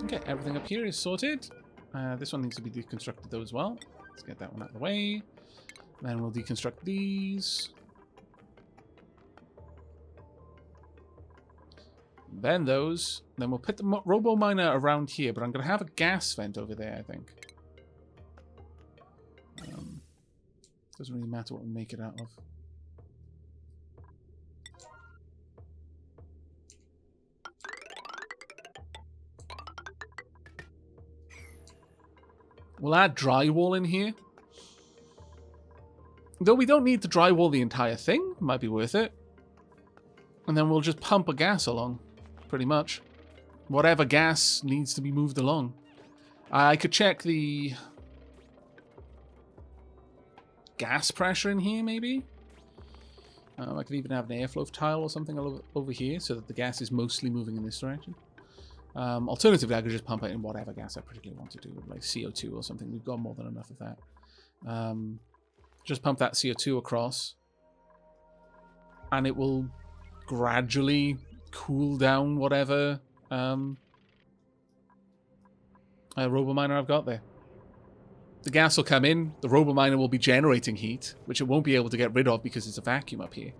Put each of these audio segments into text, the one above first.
Okay, everything up here is sorted. This one needs to be deconstructed though as well. Let's get that one out of the way. Then we'll deconstruct these. Then those. Then we'll put the robo miner around here, but I'm going to have a gas vent over there, I think. Doesn't really matter what we make it out of. We'll add drywall in here. Though we don't need to drywall the entire thing. Might be worth it. And then we'll just pump a gas along. Pretty much. Whatever gas needs to be moved along. I could check the gas pressure in here, maybe? I could even have an airflow tile or something over here so that the gas is mostly moving in this direction. Alternatively, I could just pump it in whatever gas I particularly want to do, like CO2 or something. We've got more than enough of that. Just pump that CO2 across, and it will gradually cool down whatever RoboMiner I've got there. The gas will come in, the RoboMiner will be generating heat, which it won't be able to get rid of because it's a vacuum up here.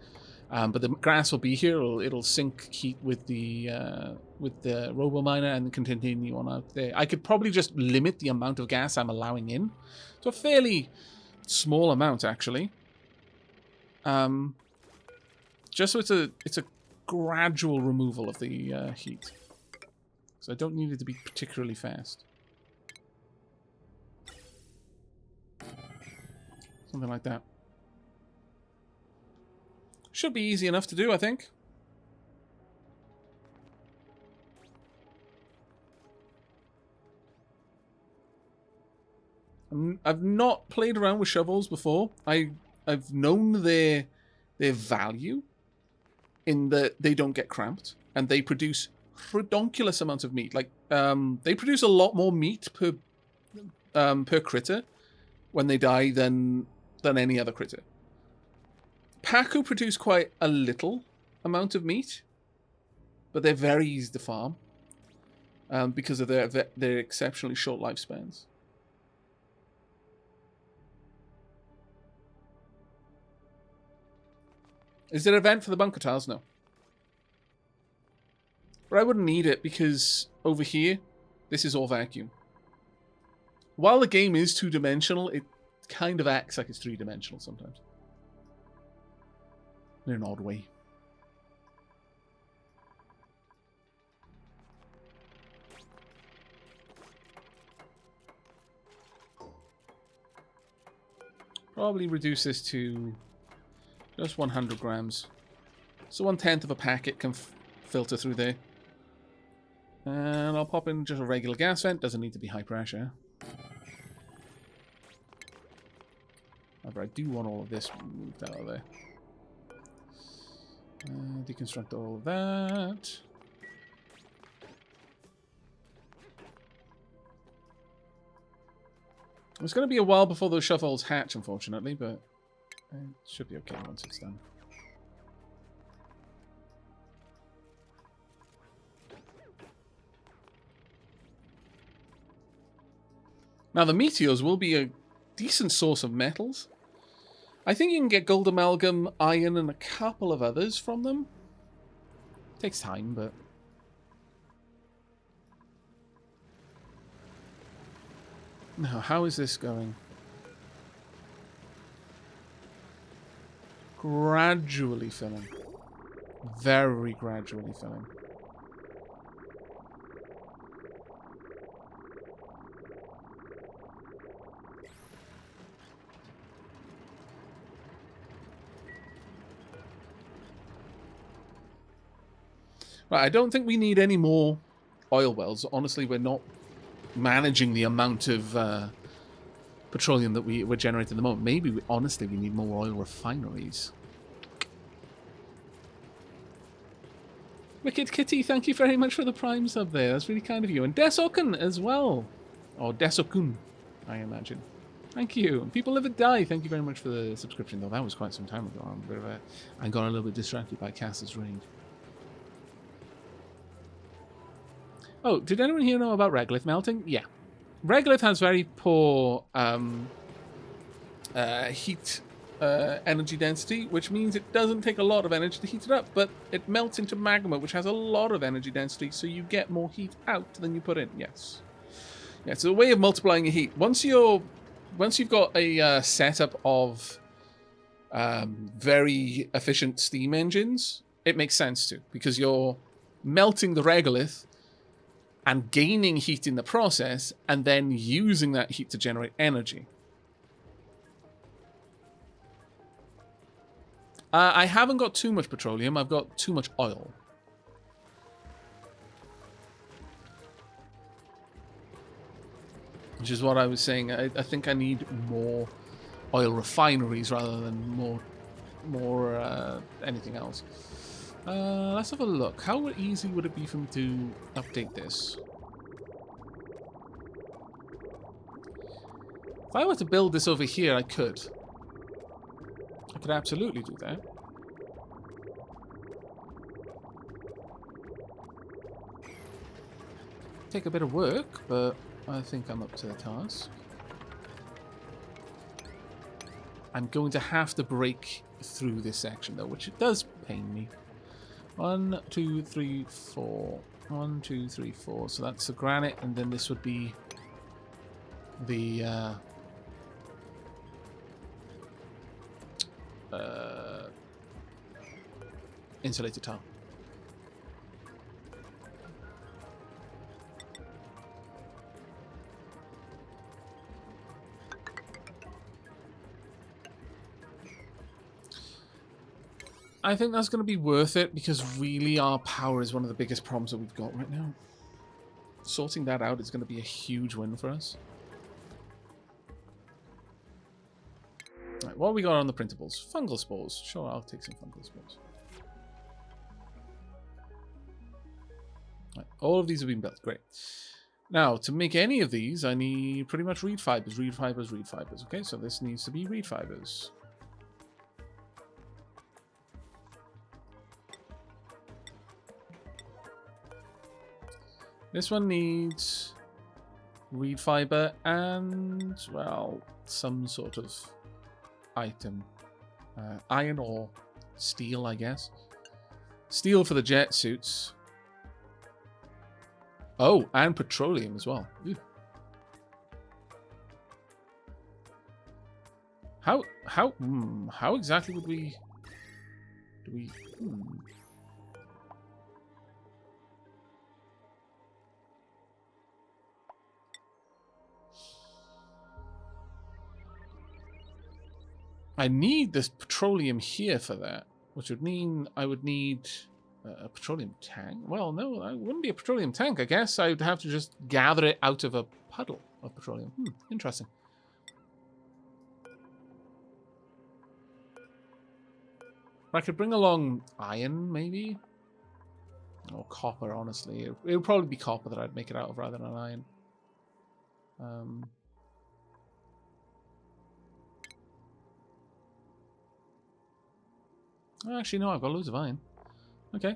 But the gas will be here, it'll sink heat with the RoboMiner and continue on out there. I could probably just limit the amount of gas I'm allowing in to a fairly small amount, actually. Just so it's a gradual removal of the heat. So I don't need it to be particularly fast. Something like that. Should be easy enough to do, I think. I've not played around with shovels before. I've known their value in that they don't get cramped and they produce redonkulous amounts of meat. Like they produce a lot more meat per critter when they die than any other critter. Pacu produce quite a little amount of meat, but they're very easy to farm because of their exceptionally short lifespans. Is there an event for the bunker tiles? No. But I wouldn't need it because over here, this is all vacuum. While the game is two-dimensional, it kind of acts like it's three-dimensional sometimes. In an odd way. Probably reduce this to just 100 grams. So 1/10 of a packet can filter through there. And I'll pop in just a regular gas vent. Doesn't need to be high pressure. However, I do want all of this moved out of there. Deconstruct all of that. It's going to be a while before those shovels hatch, unfortunately, but it should be okay once it's done. Now, the meteors will be a decent source of metals. I think you can get gold amalgam, iron, and a couple of others from them. Takes time, but... Now, how is this going? Gradually filling. Very gradually filling. Right, I don't think we need any more oil wells. Honestly, we're not managing the amount of petroleum that we're generating at the moment. Maybe, honestly, we need more oil refineries. Wicked Kitty, thank you very much for the Prime sub there. That's really kind of you. And Desokun as well. Or Desokun, I imagine. Thank you. And People Live and Die, thank you very much for the subscription, though. That was quite some time ago. I got a little bit distracted by Cass's raid. Oh, did anyone here know about regolith melting? Yeah. Regolith has very poor heat energy density, which means it doesn't take a lot of energy to heat it up, but it melts into magma, which has a lot of energy density, so you get more heat out than you put in. Yes. Yeah, it's a way of multiplying your heat. Once you've got a setup of very efficient steam engines, it makes sense to, because you're melting the regolith and gaining heat in the process, and then using that heat to generate energy. I haven't got too much petroleum, I've got too much oil. Which is what I was saying. I think I need more oil refineries rather than more anything else. Let's have a look. How easy would it be for me to update this? If I were to build this over here, I could. I could absolutely do that. Take a bit of work, but I think I'm up to the task. I'm going to have to break through this section, though, which it does pain me. 1, 2, 3, 4. 1, 2, 3, 4. So that's the granite, and then this would be the insulated tile. I think that's going to be worth it, because really our power is one of the biggest problems that we've got right now. Sorting that out is going to be a huge win for us. Right, what have we got on the printables? Fungal spores. Sure, I'll take some fungal spores. Right, all of these have been built. Great. Now, to make any of these, I need pretty much reed fibers, reed fibers, reed fibers. Okay, so this needs to be reed fibers. This one needs reed fiber and, well, some sort of item. Iron or steel, I guess. Steel for the jet suits. Oh, and petroleum as well. Ooh. How exactly would we... Do we... I need this petroleum here for that, which would mean I would need a petroleum tank. Well, no, it wouldn't be a petroleum tank. I guess I would have to just gather it out of a puddle of petroleum. Interesting. I could bring along iron, maybe? Or copper, honestly. It would probably be copper that I'd make it out of rather than iron. Actually, no, I've got loads of iron. Okay.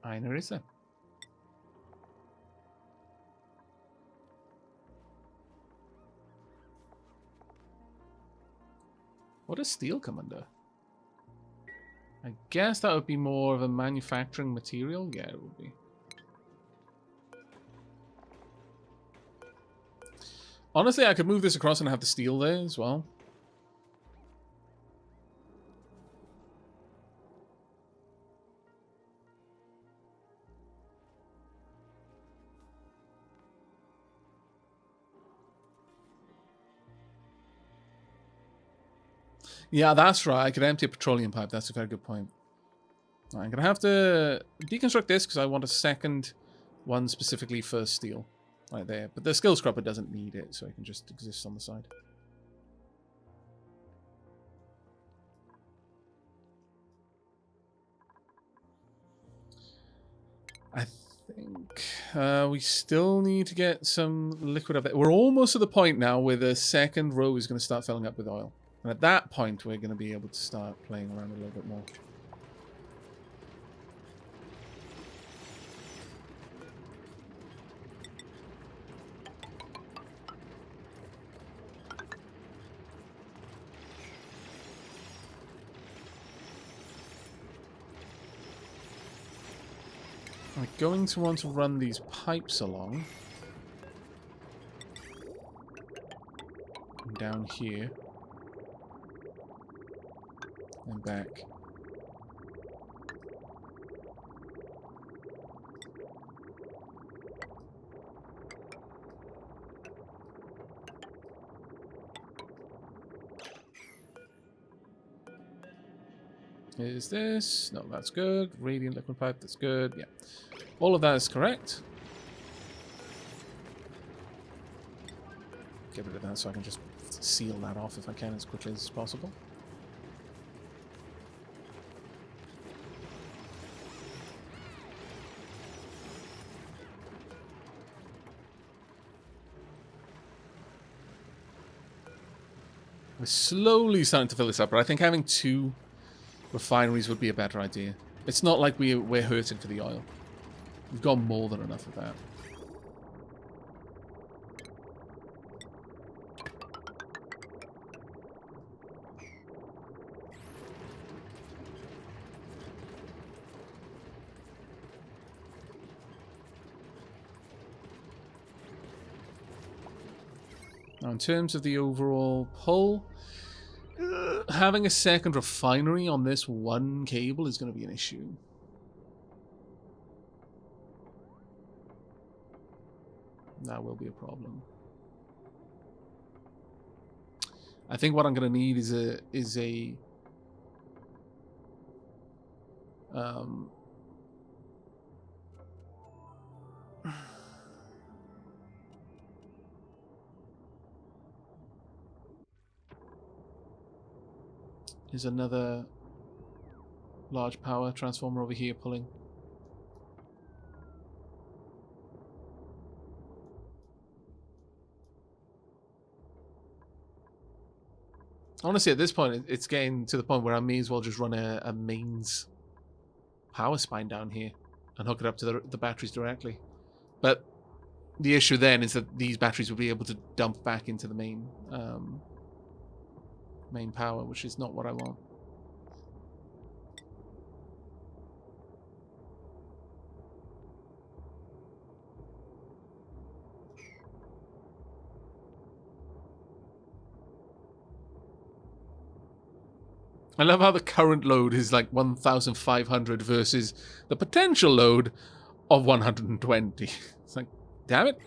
Iron there is there. What does steel come under? I guess that would be more of a manufacturing material. Yeah, it would be. Honestly, I could move this across and have the steel there as well. Yeah, that's right. I could empty a petroleum pipe. That's a very good point. I'm going to have to deconstruct this because I want a second one specifically for steel. Right there. But the skill scrubber doesn't need it, so it can just exist on the side. I think we still need to get some liquid up there. We're almost to the point now where the second row is going to start filling up with oil. And at that point, we're going to be able to start playing around a little bit more. I'm going to want to run these pipes along. Down here. And back. Is this? No, that's good. Radiant liquid pipe, that's good. Yeah. All of that is correct. Get rid of that so I can just seal that off if I can as quickly as possible. We're slowly starting to fill this up, but I think having 2 refineries would be a better idea. It's not like we're hurting for the oil. We've got more than enough of that. Now, in terms of the overall pull, having a second refinery on this one cable is going to be an issue. That will be a problem. I think what I'm going to need is There's another large power transformer over here pulling. Honestly, at this point, it's getting to the point where I may as well just run a mains power spine down here and hook it up to the batteries directly. But the issue then is that these batteries will be able to dump back into the main power, which is not what I want. I love how the current load is like 1,500 versus the potential load of 120. It's like, damn it.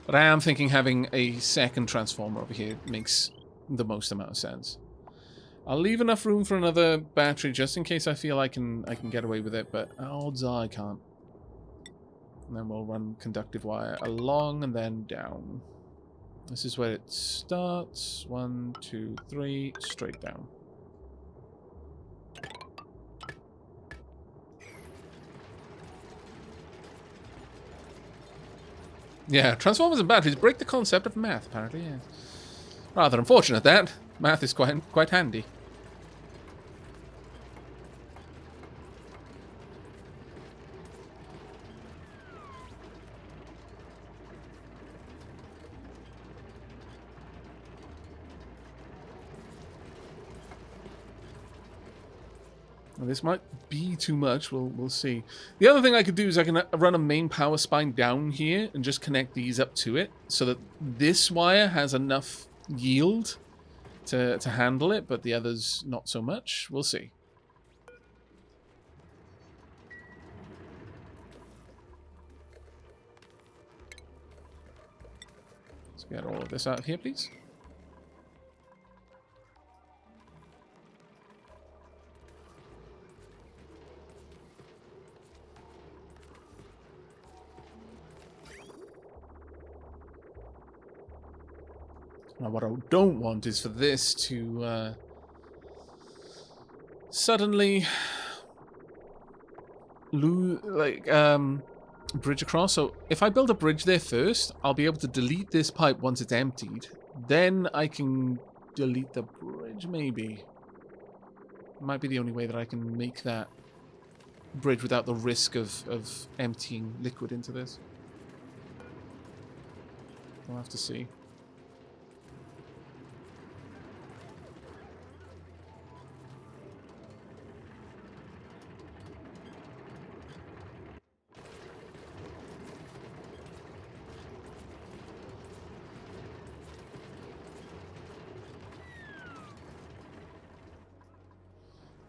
But I am thinking having a second transformer over here makes the most amount of sense. I'll leave enough room for another battery just in case I feel I can get away with it, but odds are I can't. And then we'll run conductive wire along and then down. This is where it starts. 1, 2, 3, straight down. Yeah, transformers and batteries break the concept of math, apparently, yeah. Rather unfortunate, that. Math is quite handy. Well, this might be too much. We'll see. The other thing I could do is I can run a main power spine down here and just connect these up to it so that this wire has enough yield to handle it, but the others not so much. We'll see. Let's get all of this out of here, please. Now, what I don't want is for this to suddenly lose, bridge across. So if I build a bridge there first, I'll be able to delete this pipe once it's emptied. Then I can delete the bridge, maybe. Might be the only way that I can make that bridge without the risk of emptying liquid into this. We'll have to see.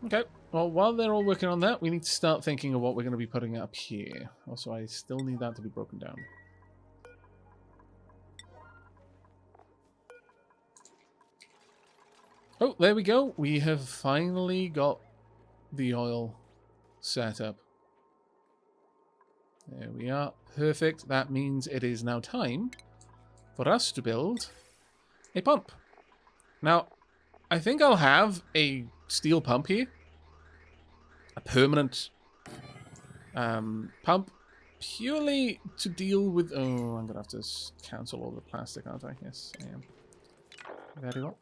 Okay, well, while they're all working on that, we need to start thinking of what we're going to be putting up here. Also, I still need that to be broken down. Oh, there we go. We have finally got the oil set up. There we are. Perfect. That means it is now time for us to build a pump. Now, I think I'll have a steel pump here. A permanent pump. Purely to deal with... Oh, I'm going to have to cancel all the plastic, aren't I? Yes, I am. Very well.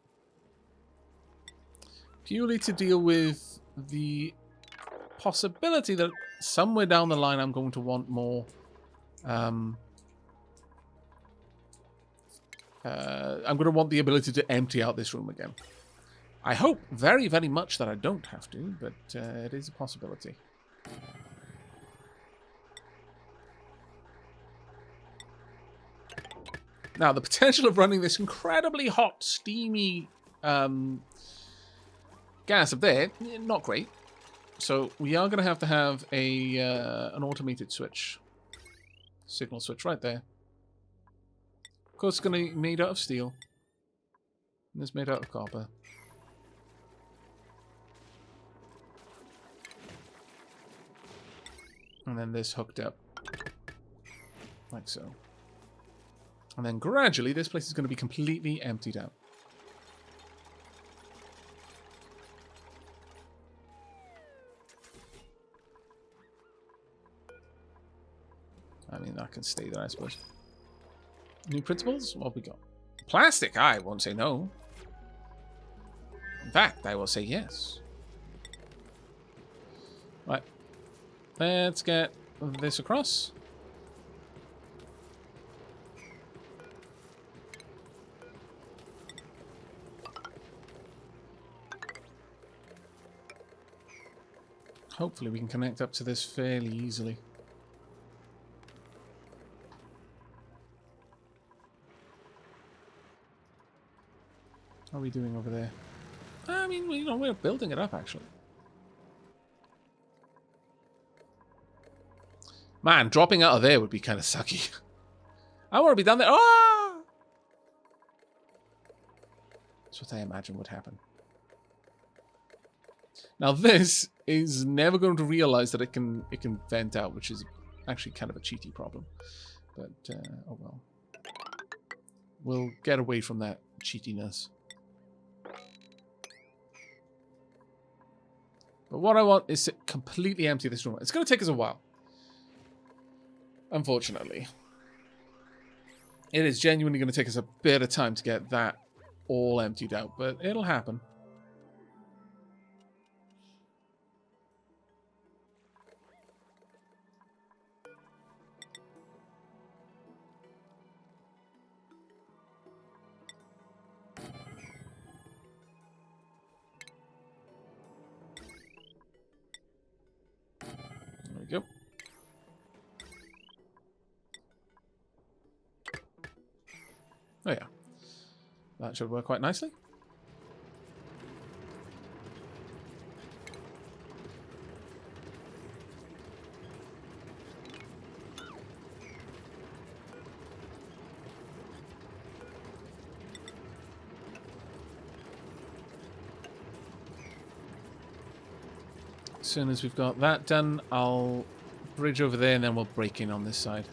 Purely to deal with the possibility that somewhere down the line I'm going to want more... I'm going to want the ability to empty out this room again. I hope very, very much that I don't have to, but it is a possibility. Now, the potential of running this incredibly hot, steamy gas up there, not great. So we are going to have a an automated switch. Signal switch right there. Of course, it's going to be made out of steel. And it's made out of copper. And then this hooked up. Like so. And then gradually this place is going to be completely emptied out. I mean, that can stay there, I suppose. New principles? What have we got? Plastic? I won't say no. In fact, I will say yes. Right. Let's get this across. Hopefully we can connect up to this fairly easily. How are we doing over there? I mean, you know, we're building it up, actually. Man, dropping out of there would be kind of sucky. I want to be down there. Ah! That's what I imagine would happen. Now this is never going to realize that it can vent out, which is actually kind of a cheaty problem. But oh well. We'll get away from that cheatiness. But what I want is to completely empty this room. It's going to take us a while. Unfortunately. It is genuinely going to take us a bit of time to get that all emptied out, but it'll happen. There we go. Oh yeah, that should work quite nicely. As soon as we've got that done, I'll bridge over there and then we'll break in on this side.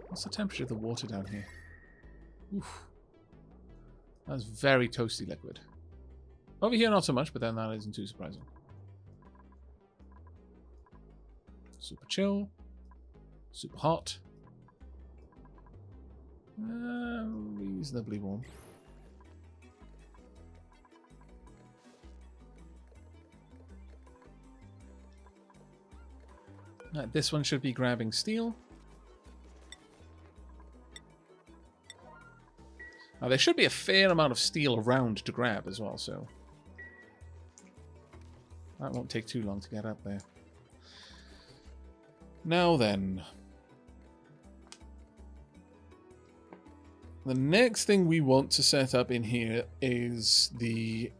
What's the temperature of the water down here? Oof. That's very toasty liquid. Over here, not so much, but then that isn't too surprising. Super chill. Super hot. Reasonably warm. This one should be grabbing steel. Now, there should be a fair amount of steel around to grab as well, so that won't take too long to get up there. Now then, the next thing we want to set up in here is the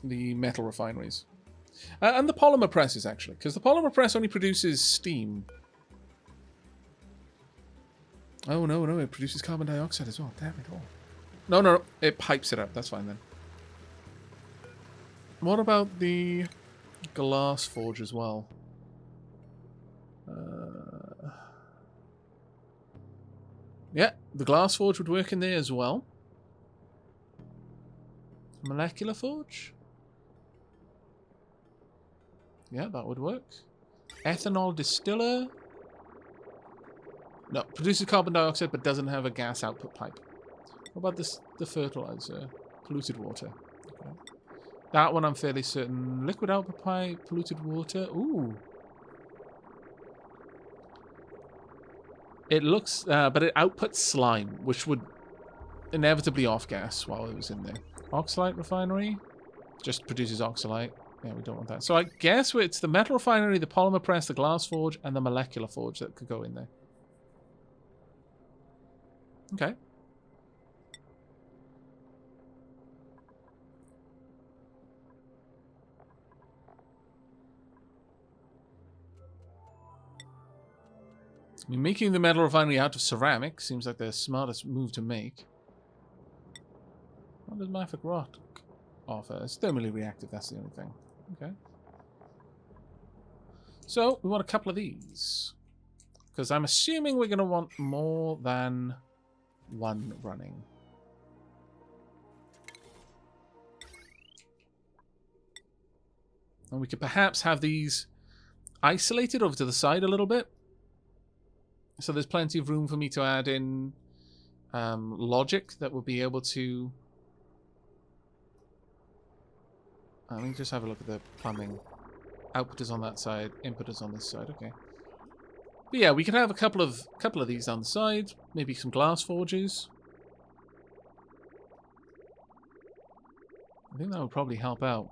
metal refineries. And the polymer presses, actually, because the polymer press only produces steam. Oh, no, it produces carbon dioxide as well. Damn it all. No, it pipes it up. That's fine, then. What about the glass forge as well? Yeah, the glass forge would work in there as well. Molecular forge? Yeah, that would work. Ethanol distiller? No, produces carbon dioxide but doesn't have a gas output pipe. What about this? The fertilizer? Polluted water. Okay. That one I'm fairly certain. Liquid output pipe, polluted water. Ooh. It looks, but it outputs slime, which would inevitably off gas while it was in there. Oxalite refinery just produces oxalite. Yeah, we don't want that. So I guess it's the metal refinery, the polymer press, the glass forge, and the molecular forge that could go in there. Okay. I mean, making the metal refinery out of ceramic seems like the smartest move to make. What does mafic rock offer? It's thermally reactive, that's the only thing. Okay. So, we want a couple of these. Because I'm assuming we're going to want more than one running. And we could perhaps have these isolated over to the side a little bit. So there's plenty of room for me to add in logic that will be able to... let me just have a look at the plumbing. Output is on that side, input is on this side, okay. But yeah, we could have a couple of these on the side, maybe some glass forges. I think that would probably help out.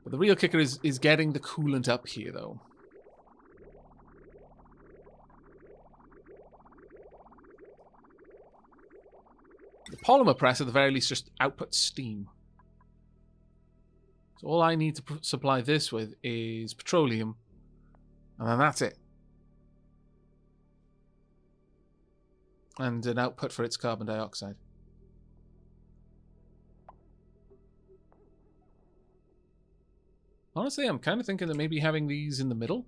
But the real kicker is getting the coolant up here, though. The polymer press, at the very least, just outputs steam. So all I need to supply this with is petroleum. And then that's it. And an output for its carbon dioxide. Honestly, I'm kind of thinking that maybe having these in the middle,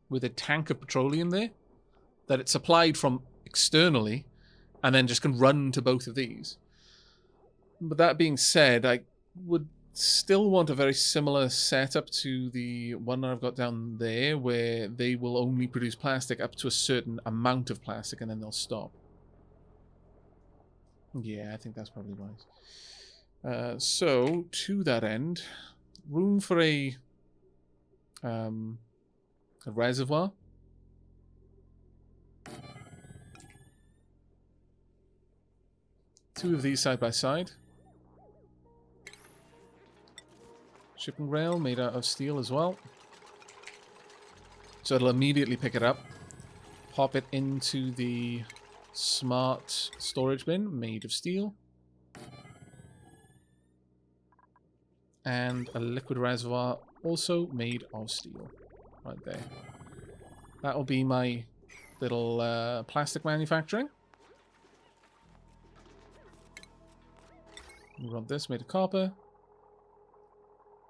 with a tank of petroleum there, that it's supplied from externally, and then just can run to both of these. But that being said, I would still want a very similar setup to the one that I've got down there, where they will only produce plastic up to a certain amount of plastic, and then they'll stop. Yeah, I think that's probably wise. So, to that end, room for a reservoir. Two of these side by side. Shipping rail made out of steel as well. So it'll immediately pick it up. Pop it into the smart storage bin made of steel. And a liquid reservoir also made of steel. Right there. That'll be my little plastic manufacturing. We want this made of copper.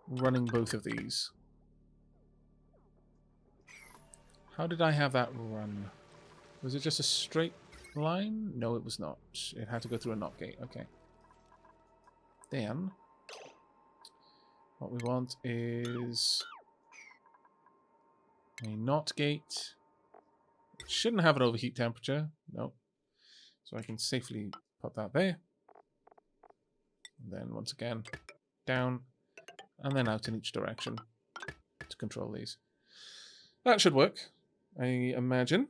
Running both of these. How did I have that run? Was it just a straight... line? No, it was not. It had to go through a knot gate. Okay. Then, what we want is a knot gate. It shouldn't have an overheat temperature. No. So I can safely put that there. And then once again, down, and then out in each direction to control these. That should work, I imagine.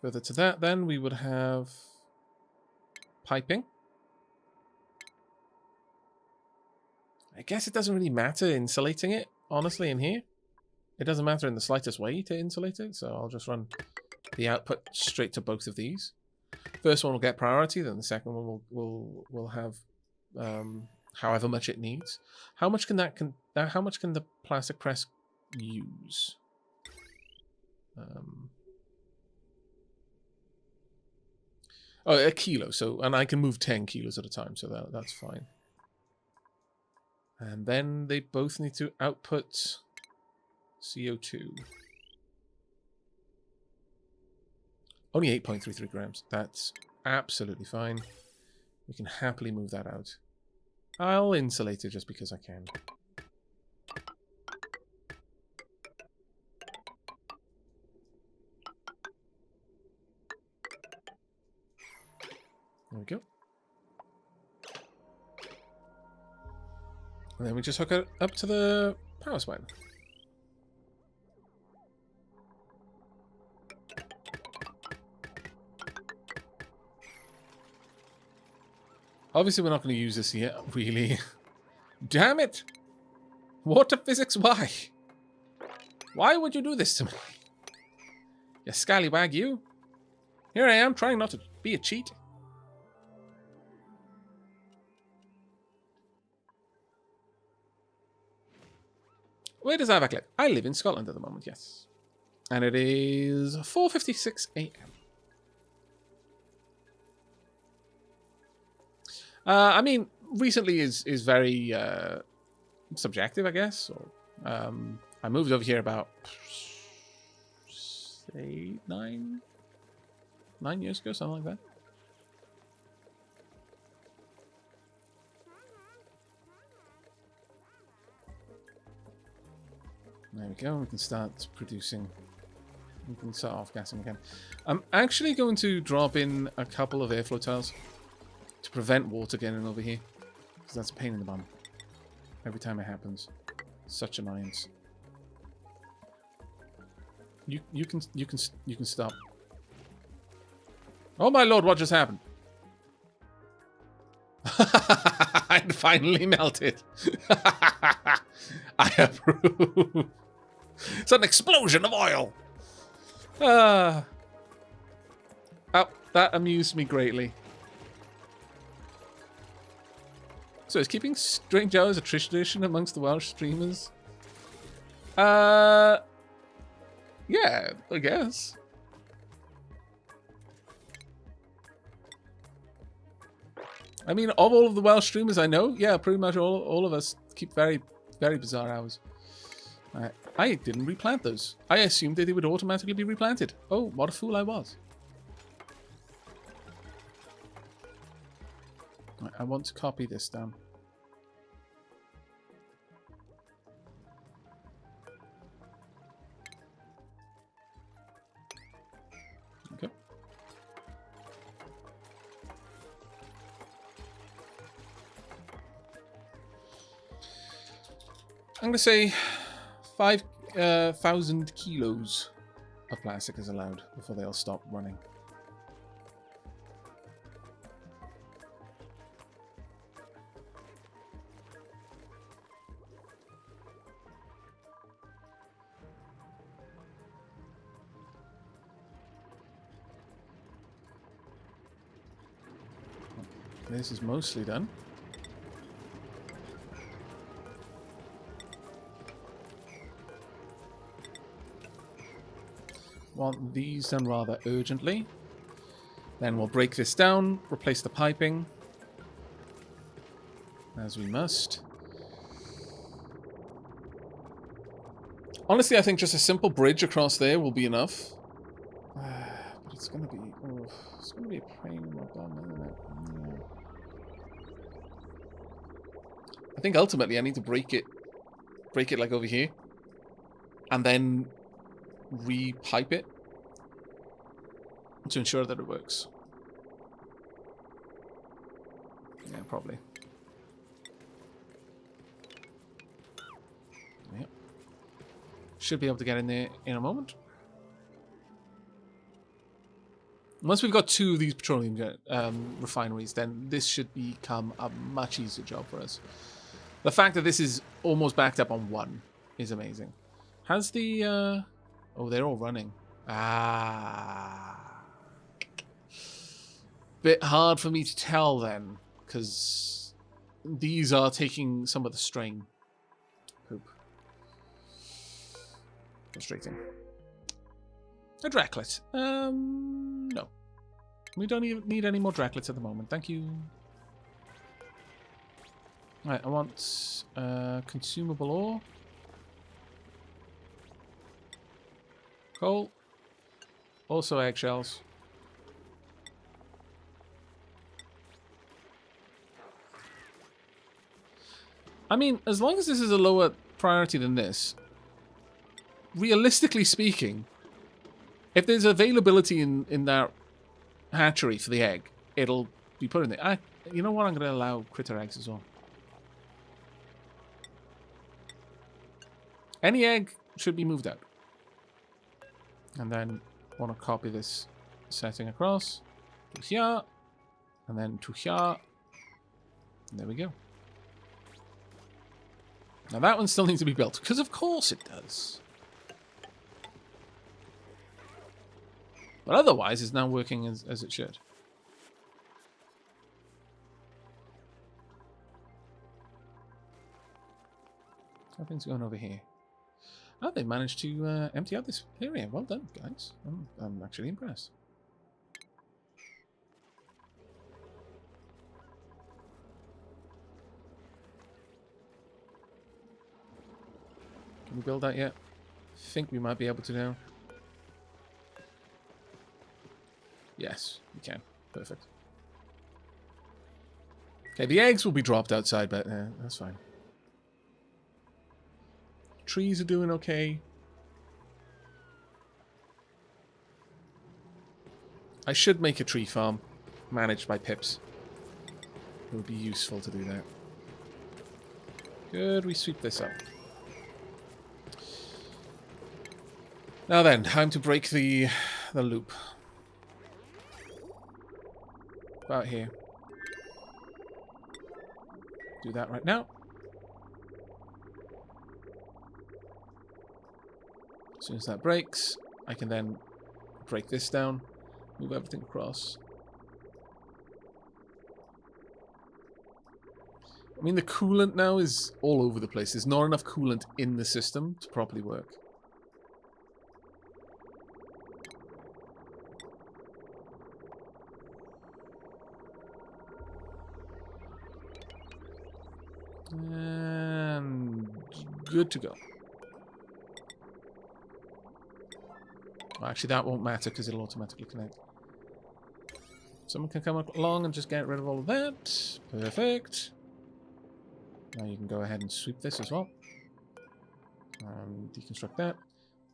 Further to that, then, we would have piping. I guess it doesn't really matter insulating it, honestly, in here. It doesn't matter in the slightest way to insulate it, so I'll just run the output straight to both of these. First one will get priority, then the second one will have however much it needs. How much can the plastic press use? Oh, a kilo. So, and I can move 10 kilos at a time, so that's fine. And then they both need to output CO2. Only 8.33 grams. That's absolutely fine. We can happily move that out. I'll insulate it just because I can. There we go. And then we just hook it up to the power supply. Obviously, we're not going to use this yet, really. Damn it! Water physics, why? Why would you do this to me? You scallywag, you. Here I am, trying not to be a cheat. Where does Aavak live? I live in Scotland at the moment, yes. And it is 4:56 a.m. I mean, recently is very subjective, I guess. Or, I moved over here about 9 years ago, something like that. There we go. We can start producing. We can start off gassing again. I'm actually going to drop in a couple of airflow tiles to prevent water getting over here, because that's a pain in the bum every time it happens. Such annoyance. You can stop. Oh my lord! What just happened? It finally melted. I approve. It's an explosion of oil. Oh, that amused me greatly. So is keeping strange hours a tradition amongst the Welsh streamers? Yeah, I guess. I mean, of all of the Welsh streamers I know, yeah, pretty much all of us keep very, very bizarre hours. I didn't replant those. I assumed that they would automatically be replanted. Oh, what a fool I was. Right, I want to copy this down. Okay. I'm going to say 5,000 kilos of plastic is allowed before they'll stop running. This is mostly done. Want these done rather urgently. Then we'll break this down, replace the piping, as we must. Honestly, I think just a simple bridge across there will be enough. But it's going to be... Oh, it's going to be a pain in my bum, isn't it? Yeah. I think ultimately I need to break it like over here. And then re-pipe it to ensure that it works. Yeah, probably. Yep. Should be able to get in there in a moment. Once we've got 2 of these petroleum refineries, then this should become a much easier job for us. The fact that this is almost backed up on 1 is amazing. Has the... Oh, they're all running. Bit hard for me to tell then, because these are taking some of the strain. Poop. Frustrating. A Draclet. No. We don't even need any more Draclets at the moment. Thank you. Right, I want consumable ore. Coal. Also eggshells. I mean, as long as this is a lower priority than this, realistically speaking, if there's availability in that hatchery for the egg, it'll be put in there. You know what? I'm going to allow critter eggs as well. Any egg should be moved out. And then want to copy this setting across to here, and then to here. And there we go. Now that one still needs to be built, because of course it does. But otherwise, it's now working as it should. Something's going over here. Oh, they managed to empty out this area. Well done, guys. I'm actually impressed. Can we build that yet? I think we might be able to now. Yes, we can. Perfect. Okay, the eggs will be dropped outside, but that's fine. Trees are doing okay. I should make a tree farm managed by pips. It would be useful to do that. Good, we sweep this up. Now then, time to break the loop. About here. Do that right now. As soon as that breaks, I can then break this down, move everything across. I mean, the coolant now is all over the place. There's not enough coolant in the system to properly work. And good to go. Well, actually, that won't matter because it'll automatically connect. Someone can come along and just get rid of all of that. Perfect. Now you can go ahead and sweep this as well. Deconstruct that.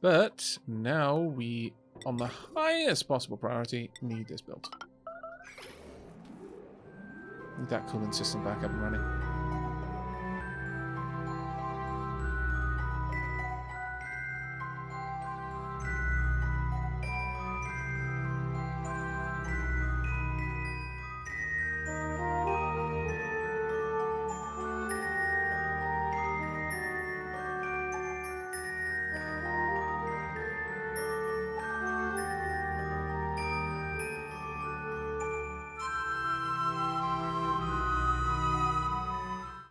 But now we, on the highest possible priority, need this built. Need that cooling system back up and running.